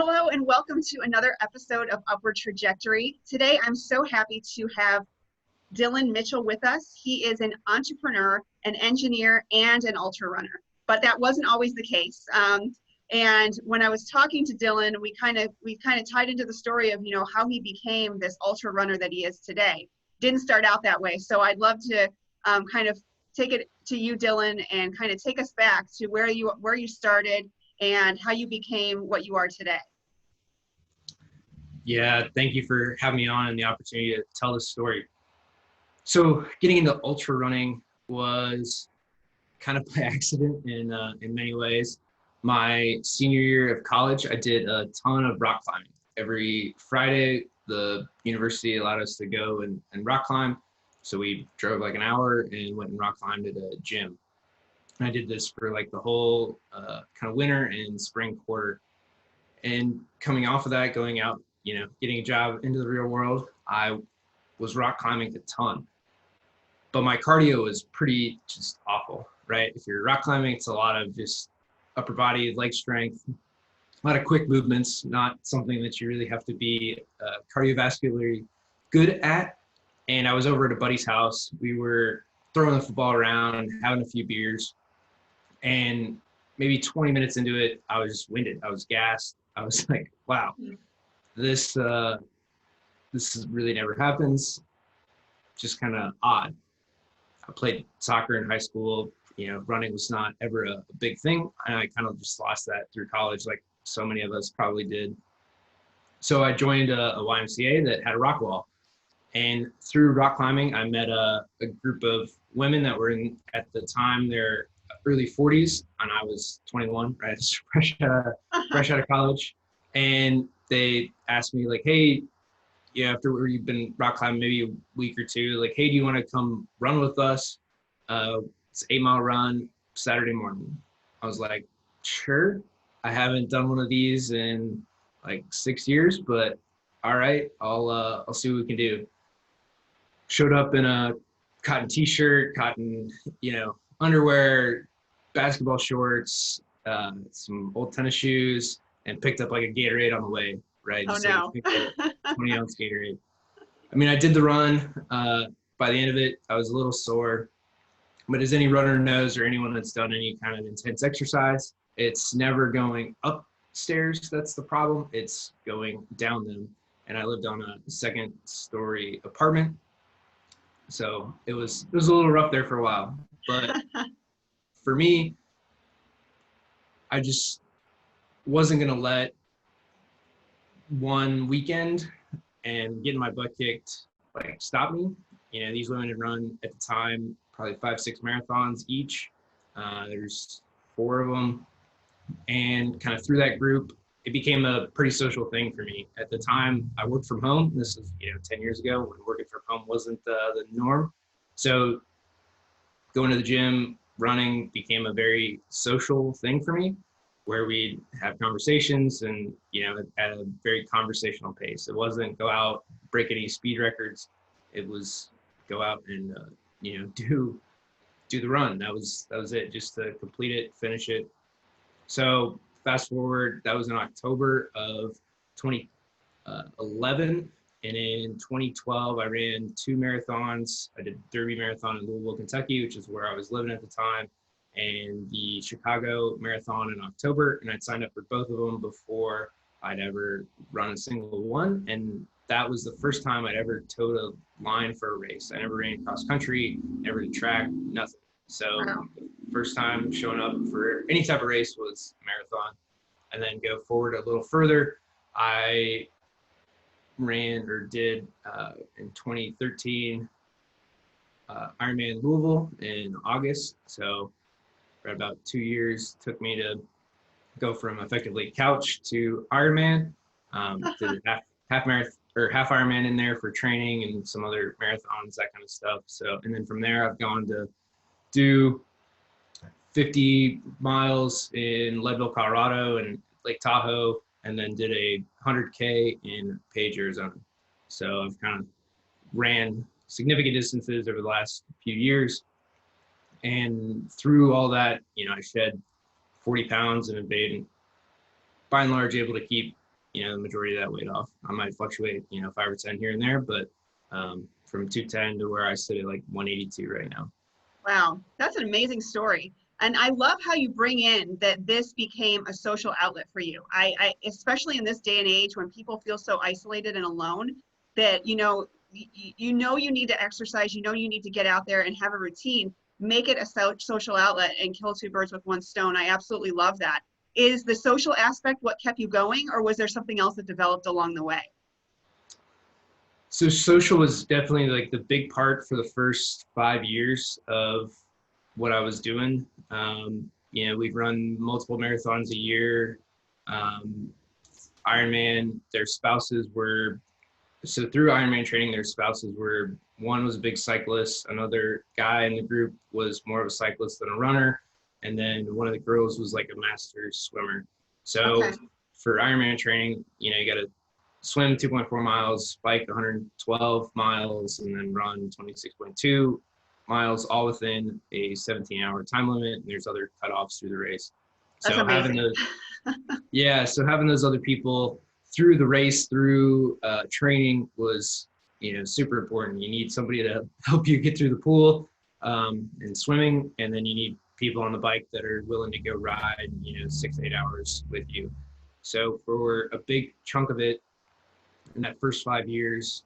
Hello and welcome to another episode of Upward Trajectory. Today, I'm so happy to have Dillon Mitchell with us. He is an entrepreneur, an engineer, and an ultra runner, but that wasn't always the case. And when I was talking to Dillon, we kind of tied into the story of how he became this ultra runner that he is today. Didn't start out that way, so I'd love to kind of take it to you, Dillon, and kind of take us back to where you started and how you became what you are today. Yeah, thank you for having me on and the opportunity to tell this story. So getting into ultra running was kind of by accident in many ways. My senior year of college, I did a ton of rock climbing. Every Friday, the university allowed us to go and rock climb. So we drove like an hour and went and rock climbed at a gym. And I did this for like the whole kind of winter and spring quarter. And coming off of that, going out, getting a job into the real world, I was rock climbing a ton. But my cardio was pretty just awful, right? If you're rock climbing, it's a lot of just upper body, leg strength, a lot of quick movements, not something that you really have to be cardiovascularly good at. And I was over at a buddy's house. We were throwing the football around, having a few beers. And maybe 20 minutes into it, I was winded. I was gassed. I was like, wow, this really never happens. Just kind of odd. I played soccer in high school. Running was not ever a big thing. And I kind of just lost that through college, like so many of us probably did. So I joined a YMCA that had a rock wall. And through rock climbing, I met a group of women that were at the time, their early 40s, and I was 21, right? fresh out of college. And they asked me like, hey, after you've been rock climbing maybe a week or two, like, hey, do you want to come run with us? It's 8-mile run Saturday morning. I was like, sure. I haven't done one of these in like 6 years, but all right, I'll see what we can do. Showed up in a cotton t-shirt, cotton, underwear, basketball shorts, some old tennis shoes, and picked up like a Gatorade on the way, right? Oh, no. 20-ounce Gatorade. I mean, I did the run. By the end of it, I was a little sore. But as any runner knows, or anyone that's done any kind of intense exercise, it's never going upstairs that's the problem. It's going down them. And I lived on a second-story apartment. So it was a little rough there for a while. But for me, I just wasn't going to let one weekend and getting my butt kicked like stop me. These women had run at the time probably 5-6 marathons each. There's 4 of them. And kind of through that group, it became a pretty social thing for me. At the time, I worked from home. This is 10 years ago when working from home wasn't the norm. So going to the gym, running became a very social thing for me, where we'd have conversations and at a very conversational pace. It wasn't go out, break any speed records. It was go out and do the run. That was it, just to complete it, finish it. So fast forward, that was in October of 2011. And in 2012, I ran 2 marathons. I did Derby Marathon in Louisville, Kentucky, which is where I was living at the time, and the Chicago Marathon in October. And I'd signed up for both of them before I'd ever run a single one. And that was the first time I'd ever towed a line for a race. I never ran cross country, never did track, nothing. So wow. First time showing up for any type of race was marathon. And then go forward a little further, I ran or did in 2013 Ironman Louisville in August. So for about 2 years, took me to go from effectively couch to Ironman. Did a half marathon or half Ironman in there for training and some other marathons, that kind of stuff. So, and then from there, I've gone to do 50 miles in Leadville, Colorado, and Lake Tahoe, and then did a 100K in Page, Arizona. So I've kind of ran significant distances over the last few years. And through all that, I shed 40 pounds and have been by and large able to keep the majority of that weight off. I might fluctuate, 5 or 10 here and there, but from 210 to where I sit at like 182 right now. Wow, that's an amazing story. And I love how you bring in that this became a social outlet for you. I especially in this day and age when people feel so isolated and alone, that you need to exercise, you need to get out there and have a routine, make it a social outlet and kill two birds with one stone. I absolutely love that. Is the social aspect what kept you going, or was there something else that developed along the way? So social was definitely like the big part for the first 5 years of what I was doing. We'd run multiple marathons a year. Ironman, their spouses were, so through Ironman training, their spouses were, one was a big cyclist, another guy in the group was more of a cyclist than a runner, and then one of the girls was like a master swimmer. So Okay. for Ironman training, you got to swim 2.4 miles, bike 112 miles, and then run 26.2 miles, all within a 17-hour time limit. And there's other cutoffs through the race. That's So having amazing. those, so having those other people through the race, through training was, super important. You need somebody to help you get through the pool and swimming, and then you need people on the bike that are willing to go ride, 6 to 8 hours with you. So for a big chunk of it, in that first 5 years,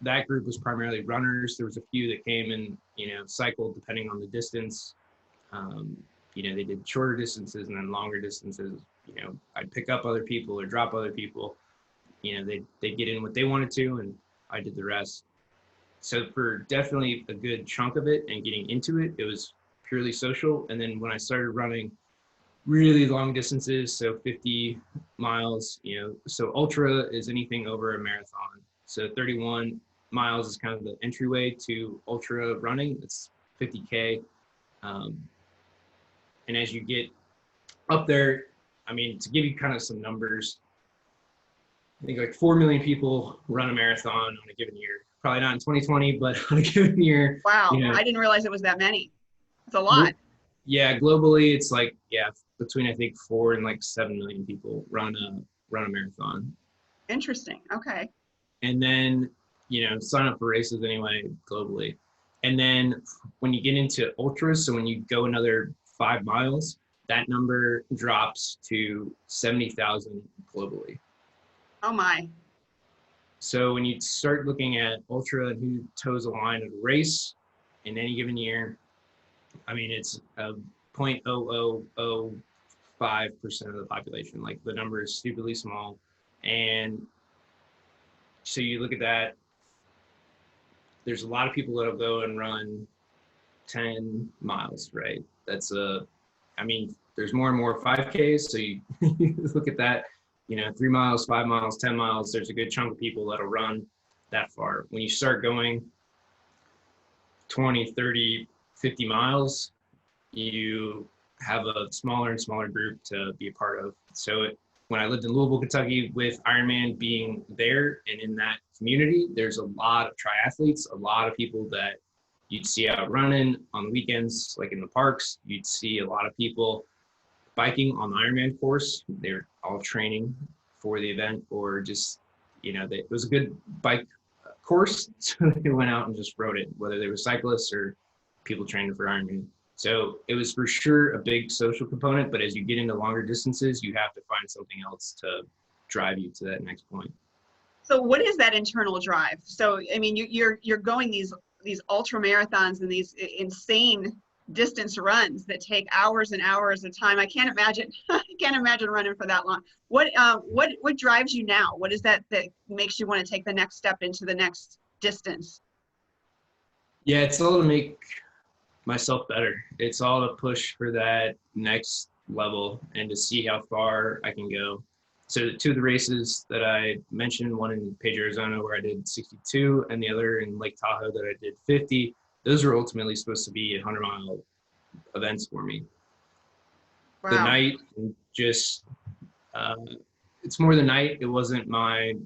that group was primarily runners. There was a few that came and, cycled depending on the distance. They did shorter distances and then longer distances. I'd pick up other people or drop other people. They'd get in what they wanted to, and I did the rest. So for definitely a good chunk of it and getting into it, it was purely social. And then when I started running really long distances, so 50 miles, so ultra is anything over a marathon. So 31 miles is kind of the entryway to ultra running. It's 50K. And as you get up there, to give you kind of some numbers, I think like 4 million people run a marathon on a given year. Probably not in 2020, but on a given year. Wow, I didn't realize it was that many. It's a lot. Yeah, globally, it's like, between I think 4 and like 7 million people run a marathon. Interesting. Okay. And then, sign up for races anyway, globally. And then when you get into ultras, so when you go another 5 miles, that number drops to 70,000 globally. Oh my. So when you start looking at ultra and who toes the line at a race in any given year, it's a 0.0005% of the population. Like the number is stupidly small. And so you look at that, there's a lot of people that'll go and run 10 miles, right? There's more and more 5Ks. So you look at that, 3 miles, 5 miles, 10 miles, there's a good chunk of people that'll run that far. When you start going 20, 30, 50 miles, you have a smaller and smaller group to be a part of. So when I lived in Louisville, Kentucky, with Ironman being there and in that community, there's a lot of triathletes, a lot of people that you'd see out running on the weekends, like in the parks. You'd see a lot of people biking on the Ironman course. They're all training for the event, or just, it was a good bike course. So they went out and just rode it, whether they were cyclists or people training for Ironman. So it was for sure a big social component, but as you get into longer distances, you have to find something else to drive you to that next point. So what is that internal drive? So you're going these ultra marathons and these insane distance runs that take hours and hours of time. I can't imagine running for that long. What drives you now? What is that makes you want to take the next step into the next distance? Yeah, it's all to make myself better. It's all to push for that next level and to see how far I can go. So 2 of the races that I mentioned, one in Page, Arizona, where I did 62, and the other in Lake Tahoe that I did 50, those were ultimately supposed to be 100-mile events for me. Wow. The night, just, it's more the night. It wasn't my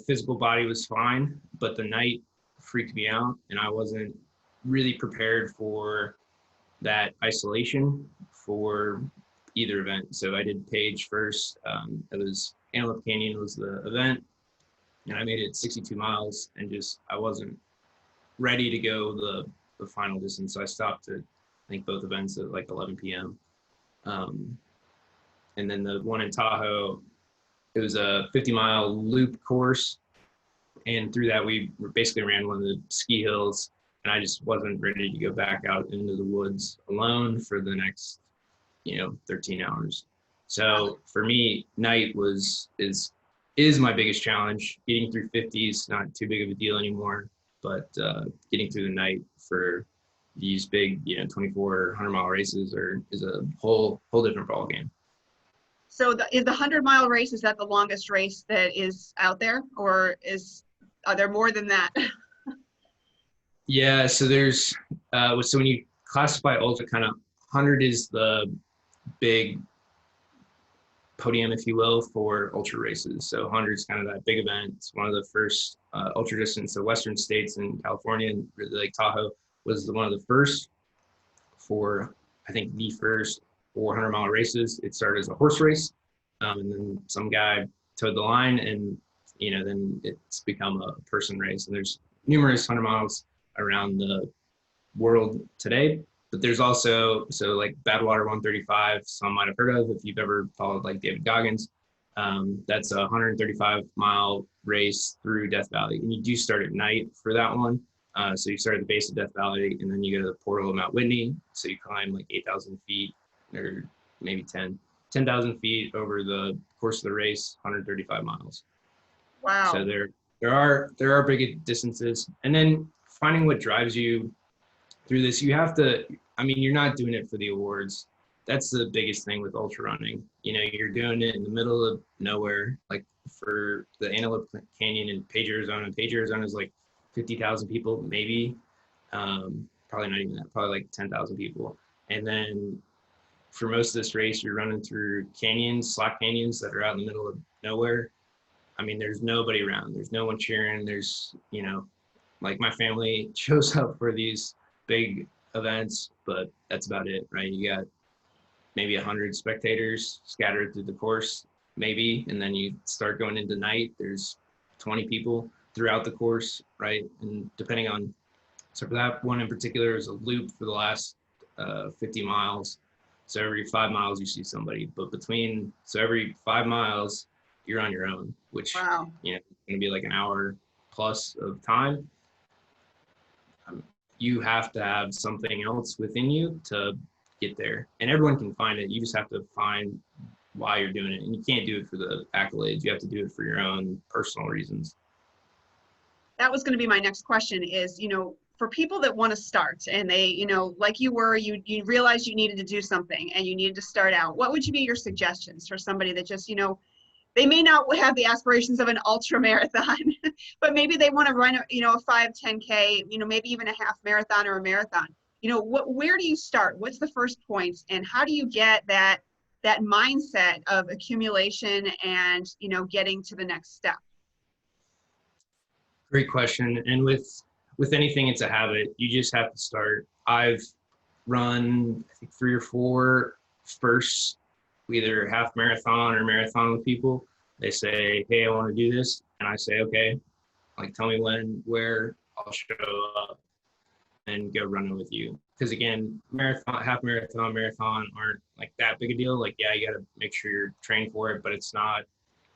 physical body was fine, but the night freaked me out, and I wasn't really prepared for that isolation for either event. So I did Page first. It was Antelope Canyon was the event, and I made it 62 miles, and just I wasn't ready to go the final distance, so I stopped at I think both events at like 11 p.m. And then the one in Tahoe, it was a 50-mile loop course, and through that we basically ran one of the ski hills, and I just wasn't ready to go back out into the woods alone for the next 13 hours. So for me, night is my biggest challenge. Getting through 50s not too big of a deal anymore, but getting through the night for these big 24 100-mile races is a whole different ball game. So is the 100-mile race, is that the longest race that is out there, or are there more than that? Yeah, so there's so when you classify ultra, kind of 100 is the big podium, if you will, for ultra races. So 100 is kind of that big event. It's one of the first ultra distance. So Western states in California and Lake Tahoe was one of the first for, I think, the first 400-mile races. It started as a horse race, and then some guy towed the line, and then it's become a person race. And there's numerous 100 miles around the world today. But there's also, so like Badwater 135, some might have heard of if you've ever followed like David Goggins. That's a 135-mile race through Death Valley. And you do start at night for that one. So you start at the base of Death Valley, and then you go to the portal of Mount Whitney. So you climb like 8,000 feet, or maybe 10,000 feet over the course of the race, 135 miles. Wow. So there are big distances. And then finding what drives you through this, you have to, you're not doing it for the awards. That's the biggest thing with ultra running. You're doing it in the middle of nowhere, like for the Antelope Canyon in Page, Arizona. Page, Arizona is like 50,000 people, maybe. Probably not even that, probably like 10,000 people. And then for most of this race, you're running through canyons, slack canyons that are out in the middle of nowhere. There's nobody around. There's no one cheering. There's, like my family shows up for these big events, but that's about it, right? You got maybe 100 spectators scattered through the course, maybe, and then you start going into night, there's 20 people throughout the course, right? And depending on, so for that one in particular is a loop for the last 50 miles. So every 5 miles you see somebody, but so every 5 miles you're on your own, which wow. It's gonna be like an hour plus of time. You have to have something else within you to get there, and everyone can find it. You just have to find why you're doing it, and you can't do it for the accolades. You have to do it for your own personal reasons. That was going to be my next question is, for people that want to start and they, like you were, you realized you needed to do something and you needed to start out, what would be your suggestions for somebody that just, they may not have the aspirations of an ultra marathon, but maybe they want to run, a 5, 10K, maybe even a half marathon or a marathon. Where do you start? What's the first point? And how do you get that mindset of accumulation and, getting to the next step? Great question. And with anything, it's a habit. You just have to start. I've run, I think, 3 or 4 firsts, either half marathon or marathon with people. They say, hey, I want to do this. And I say, okay, like tell me when, where, I'll show up and go running with you. Because again, marathon, half marathon aren't like that big a deal. Like, yeah, you got to make sure you're trained for it, but it's not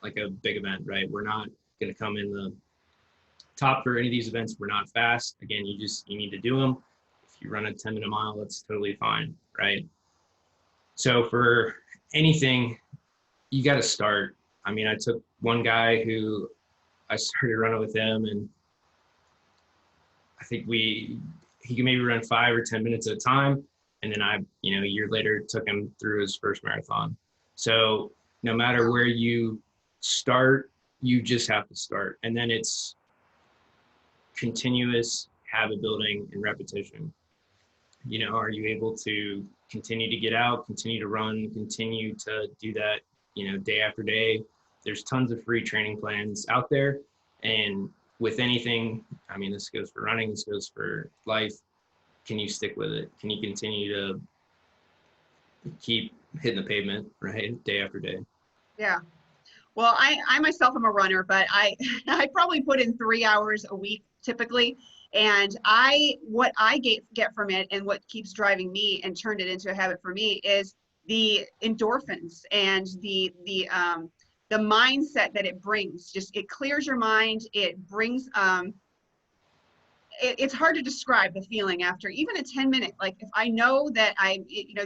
like a big event, right? We're not going to come in the top for any of these events. We're not fast. Again, you need to do them. If you run a 10-minute mile, that's totally fine, right? So for anything, you got to start. I took one guy who I started running with him, and I think he could maybe run 5 or 10 minutes at a time. And then I, a year later, took him through his first marathon. So no matter where you start, you just have to start. And then it's continuous habit building and repetition. Are you able to continue to get out, continue to run, continue to do that, day after day? There's tons of free training plans out there. And with anything, this goes for running, this goes for life. Can you stick with it? Can you continue to keep hitting the pavement, right? Day after day. Yeah. Well, I myself am a runner, but I probably put in 3 hours a week typically. And what I get from it and what keeps driving me and turned it into a habit for me is the endorphins and the mindset that it brings. Just it clears your mind. It brings it's hard to describe the feeling after even a 10-minute. Like if I know that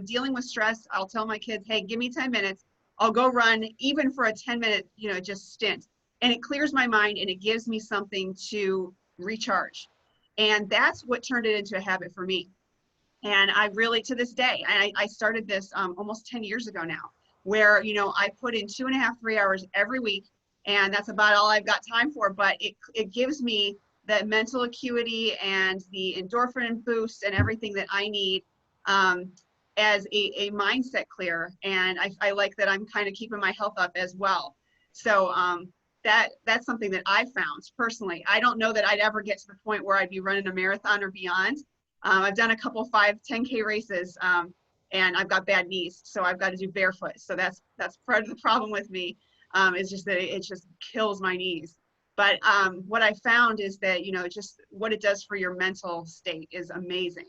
dealing with stress, I'll tell my kids, hey, give me 10 minutes. I'll go run even for a 10-minute, just stint. And it clears my mind and it gives me something to recharge. And that's what turned it into a habit for me. And I really, to this day, I started this almost 10 years ago now, where, I put in 2.5, 3 hours every week. And that's about all I've got time for. But it gives me that mental acuity and the endorphin boost and everything that I need as a mindset clear. And I like that I'm kind of keeping my health up as well. So that's something that I found personally. I don't know that I'd ever get to the point where I'd be running a marathon or beyond. I've done a couple 5-10K races and I've got bad knees, so I've got to do barefoot. So that's part of the problem with me is just that it just kills my knees. But what I found is that, just what it does for your mental state is amazing.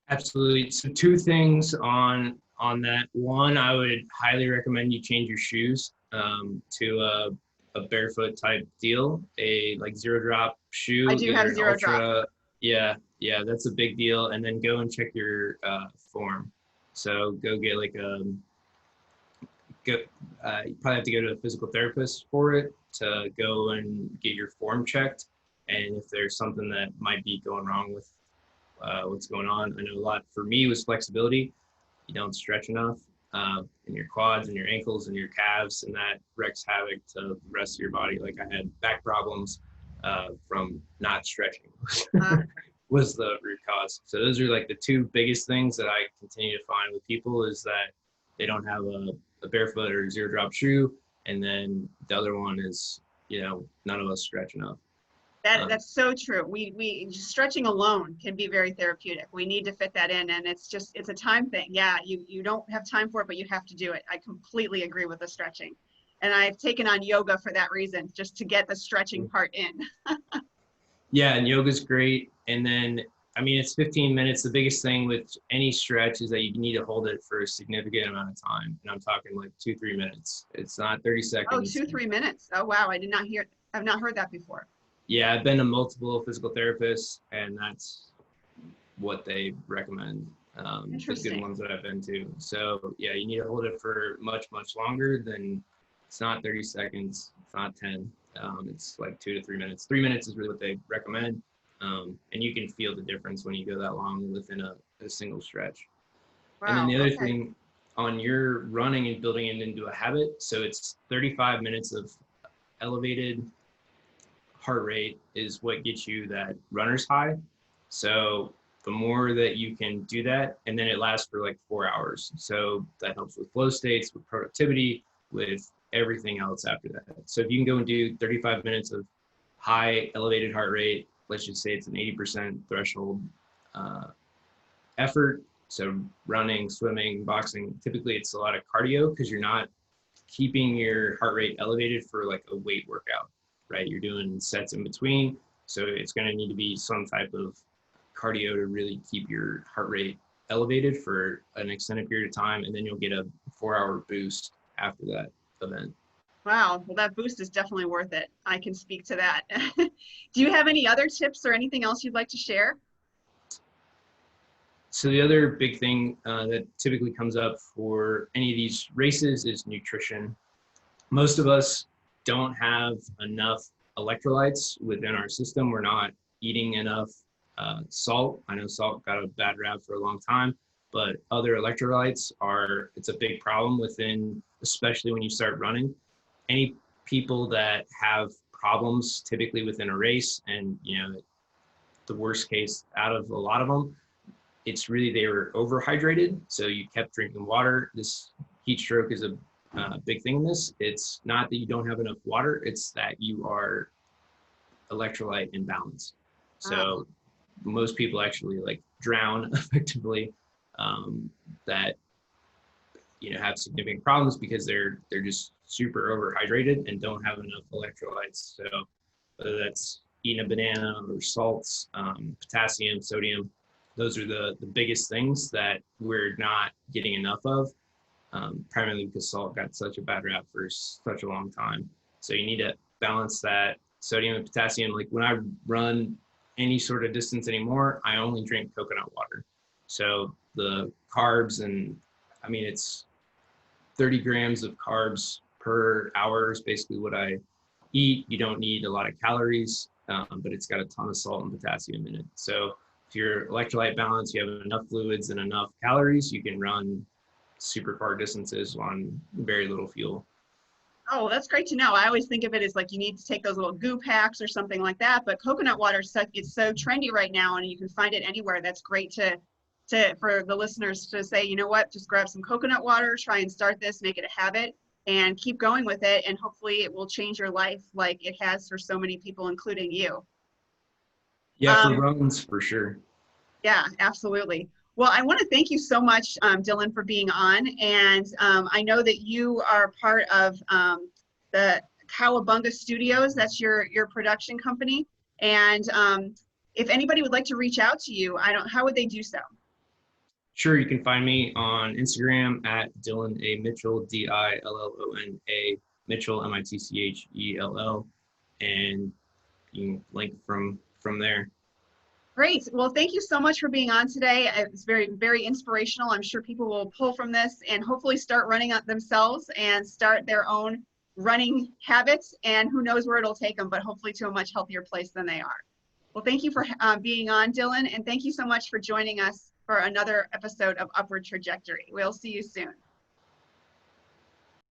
Absolutely. So two things on that. One, I would highly recommend you change your shoes to a barefoot type deal, a like zero drop shoe, I do either have an zero ultra. drop. Yeah, that's a big deal. And then go and check your form. So go get like you probably have to go to a physical therapist for it to go and get your form checked. And if there's something that might be going wrong with what's going on, I know a lot for me was flexibility. You don't stretch enough in your quads and your ankles and your calves, and that wreaks havoc to the rest of your body. Like I had back problems from not stretching was the root cause. So those are like the two biggest things that I continue to find with people is that they don't have a barefoot or zero drop shoe. And then the other one is, none of us stretch enough. That's so true. We just stretching alone can be very therapeutic. We need to fit that in, and it's a time thing. Yeah, you don't have time for it, but you have to do it. I completely agree with the stretching, and I've taken on yoga for that reason, just to get the stretching part in. Yeah, and yoga's great. And then, I mean, it's 15 minutes. The biggest thing with any stretch is that you need to hold it for a significant amount of time. And I'm talking like 2-3 minutes. It's not 30 Oh, seconds. 2-3 minutes. Oh, wow. I've not heard that before. Yeah, I've been to multiple physical therapists, and that's what they recommend. The good ones that I've been to. So yeah, you need to hold it for much, much longer than it's not 30 seconds. It's not 10. It's like 2 to 3 minutes. 3 minutes is really what they recommend. And you can feel the difference when you go that long within a single stretch. Wow. And then the other thing on your running and building it into a habit. So it's 35 minutes of elevated heart rate is what gets you that runner's high. So the more that you can do that, and then it lasts for like 4 hours. So that helps with flow states, with productivity, with everything else after that. So if you can go and do 35 minutes of high elevated heart rate, let's just say it's an 80% threshold effort. So running, swimming, boxing, typically it's a lot of cardio because you're not keeping your heart rate elevated for like a weight workout, right? You're doing sets in between. So it's going to need to be some type of cardio to really keep your heart rate elevated for an extended period of time. And then you'll get a 4-hour boost after that event. Wow. Well, that boost is definitely worth it. I can speak to that. Do you have any other tips or anything else you'd like to share? So the other big thing that typically comes up for any of these races is nutrition. Most of us don't have enough electrolytes within our system. We're not eating enough salt. I know salt got a bad rap for a long time, but other electrolytes it's a big problem within, especially when you start running. Any people that have problems typically within a race, and the worst case out of a lot of them, it's really they were overhydrated. So you kept drinking water. This heat stroke is a big thing in this. It's not that you don't have enough water, it's that you are electrolyte imbalance. So most people actually like drown effectively. That have significant problems because they're just super overhydrated and don't have enough electrolytes. So whether that's eating a banana or salts, potassium, sodium, those are the biggest things that we're not getting enough of, primarily because salt got such a bad rap for such a long time. So you need to balance that sodium and potassium. Like when I run any sort of distance anymore, I only drink coconut water. So the carbs, and I mean, it's 30 grams of carbs per hour is basically what I eat. You don't need a lot of calories, but it's got a ton of salt and potassium in it. So if your electrolyte balance, you have enough fluids and enough calories, you can run super far distances on very little fuel. Oh, that's great to know. I always think of it as like you need to take those little goo packs or something like that. But coconut water is it's so trendy right now, and you can find it anywhere. That's great to for the listeners to say, you know what, just grab some coconut water, try and start this, make it a habit, and keep going with it. And hopefully it will change your life like it has for so many people, including you. Yeah, for runs, for sure. Yeah, absolutely. Well, I want to thank you so much, Dillon, for being on. And I know that you are part of the Cowabunga Studios. That's your production company. And if anybody would like to reach out to you, how would they do so? Sure, you can find me on Instagram at Dillon A. Mitchell, Dillona Mitchell, Mitchell, and you can link from there. Great. Well, thank you so much for being on today. It's very, very inspirational. I'm sure people will pull from this and hopefully start running themselves and start their own running habits. And who knows where it'll take them, but hopefully to a much healthier place than they are. Well, thank you for being on, Dillon. And thank you so much for joining us for another episode of Upward Trajectory. We'll see you soon.